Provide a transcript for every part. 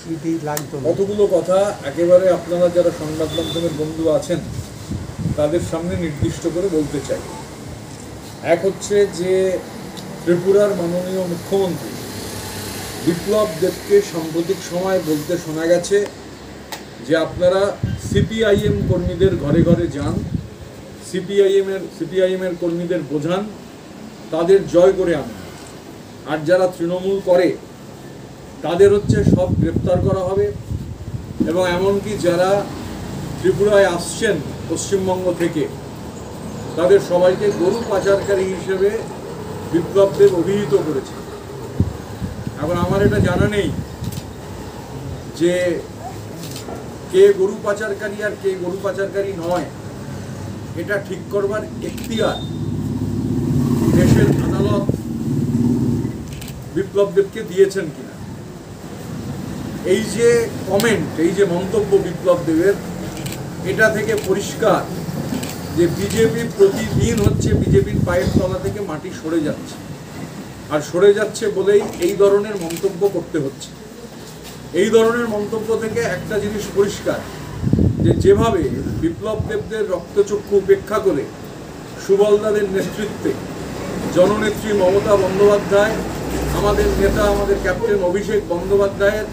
কতগুলো কথা একেবারে আপনারা যারা সংবাদ মাধ্যমের বন্ধু আছেন তাদের সামনে নির্দিষ্ট করে বলতে চাই। এক হচ্ছে যে ত্রিপুরার মাননীয় মুখ্যমন্ত্রী বিপ্লব দেবকে সাম্প্রতিক সময় বলতে শোনা গেছে যে আপনারা সিপিআইএম কর্মীদের ঘরে ঘরে যান, সিপিআইএমের কর্মীদের বোঝান, তাদের জয় করে আনেন, আর যারা তৃণমূল করে তাদের হচ্ছে সব গ্রেপ্তার করা হবে, এবং এমনকি যারা ত্রিপুরায় আসছেন পশ্চিমবঙ্গ থেকে তাদের সবাইকে গরু পাচারকারী হিসেবে বিপ্লব দেব অভিহিত করেছে। এখন আমার এটা জানা নেই যে কে গরু পাচারকারী আর কে গরু পাচারকারী নয়, এটা ঠিক করবার এখতিয়ার দেশের আদালত বিপ্লব দেবকে দিয়েছেন কিনা। এই যে কমেন্ট, এই যে মন্তব্য বিপ্লব দেবের, এটা থেকে পরিষ্কার যে বিজেপি প্রতিদিন হচ্ছে বিজেপির পায়ের তলা থেকে মাটি সরে যাচ্ছে, আর সরে যাচ্ছে বলেই এই ধরনের মন্তব্য করতে হচ্ছে। এই ধরনের মন্তব্য থেকে একটা জিনিস পরিষ্কার যে যেভাবে বিপ্লব দেবদের রক্তচক্ষু উপেক্ষা করে সুবলদাদের নেতৃত্বে জননেত্রী মমতা বন্দ্যোপাধ্যায়, আমাদের নেতা আমাদের ক্যাপ্টেন অভিষেক বন্দ্যোপাধ্যায়ের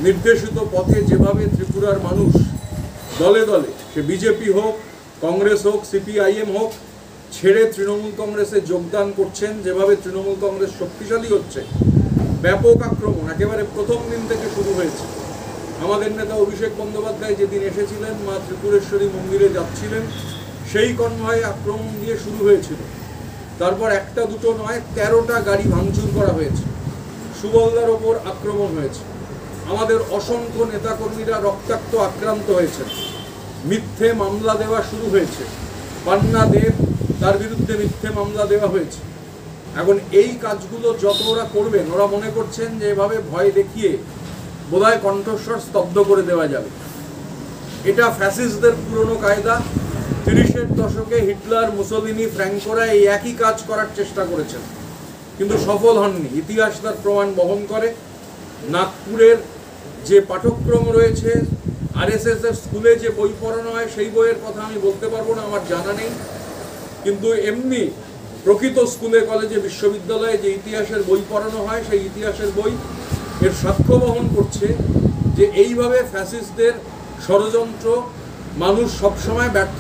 নির্দেশিত পথে যেভাবে ত্রিপুরার মানুষ দলে দলে, সে বিজেপি হোক, কংগ্রেস হোক, সিপিআইএম হোক, ছেড়ে তৃণমূল কংগ্রেসে যোগদান করছেন, যেভাবে তৃণমূল কংগ্রেস শক্তিশালী হচ্ছে, ব্যাপক আক্রমণ একেবারে প্রথম দিন থেকে শুরু হয়েছে। আমাদের নেতা অভিষেক বন্দ্যোপাধ্যায় যেদিন এসেছিলেন, মা ত্রিপুরেশ্বরী মন্দিরে যাচ্ছিলেন, সেই কনভয়ে আক্রমণ দিয়ে শুরু হয়েছিল। তারপর একটা দুটো নয় 13টা গাড়ি ভাঙচুর করা হয়েছে, সুবলদার ওপর আক্রমণ হয়েছে, আমাদের অসংখ্য নেতাকর্মীরা রক্তাক্ত আক্রান্ত হয়েছে, মিথ্যে মামলা দেওয়া শুরু হয়েছে, পান্না দেব তার বিরুদ্ধে মিথ্যে মামলা দেওয়া হয়েছে। এখন এই কাজগুলো যত ওরা করবেন, ওরা মনে করছেন যে এভাবে ভয় দেখিয়ে বোধহয় কণ্ঠস্বর স্তব্ধ করে দেওয়া যাবে। এটা ফ্যাসিস্টদের পুরনো কায়দা। 30-এর দশকে হিটলার, মুসোলিনি, ফ্র্যাঙ্কোরা এই একই কাজ করার চেষ্টা করেছেন, কিন্তু সফল হননি। ইতিহাস তার প্রমাণ বহন করে। নাগপুরের যে পাঠ্যক্রম রয়েছে, আরএসএসের স্কুলে যে বই পড়ানো হয়, সেই বইয়ের কথা আমি বলতে পারবো না, আমার জানা নেই, কিন্তু এমনি প্রকৃত স্কুলে, কলেজে, বিশ্ববিদ্যালয়ে যে ইতিহাসের বই পড়ানো হয়, সেই ইতিহাসের বই এর সাক্ষ্য বহন করছে যে এইভাবে ফ্যাসিস্টদের ষড়যন্ত্র মানুষ সবসময় ব্যর্থ